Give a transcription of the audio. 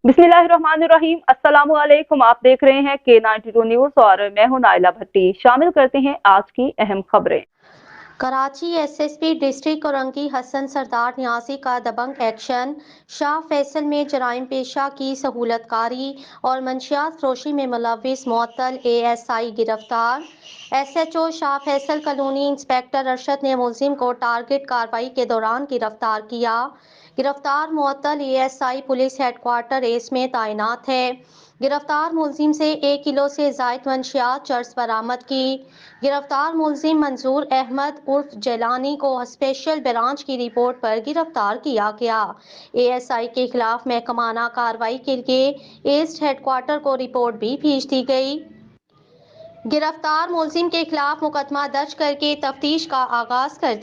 बिस्मिल्लाहिर्रहमानिर्रहीम। अस्सलाम वालेकुम। आप देख रहे हैं K92 न्यूज और मैं हूं नाइला भट्टी। शामिल करते हैं आज की अहम खबरें। कराची एसएसपी डिस्ट्रिक्ट औरंगी हसन सरदार न्यासी का दबंग एक्शन। शाह फैसल में जराइम पेशा की सहूलतकारी और मंशियात फरोशी में मुलविस मुअत्तल ASI गिरफ्तार। SHO Shah Faisal colony inspector Arshad ने मुलजिम को टारगेट कार्रवाई के दौरान गिरफ्तार किया। गिरफ्तार मुअत्तल ASI पुलिस हेडक्वार्टर एस में तैनात है। गिरफ्तार मुलजिम से 1 किलो से जायद मंशियात चर्स बरामद की। गिरफ्तार मुलजिम मंजूर अहमद उर्फ जैलानी को स्पेशल ब्रांच की रिपोर्ट पर गिरफ्तार किया गया। ASI के खिलाफ महकमाना कार्रवाई के लिए ईस्ट हेडक्वार्टर को रिपोर्ट भी भेज दी गई। गिरफ्तार मुलजिम के खिलाफ मुकदमा दर्ज करके तफ्तीश का आगाज कर दिया।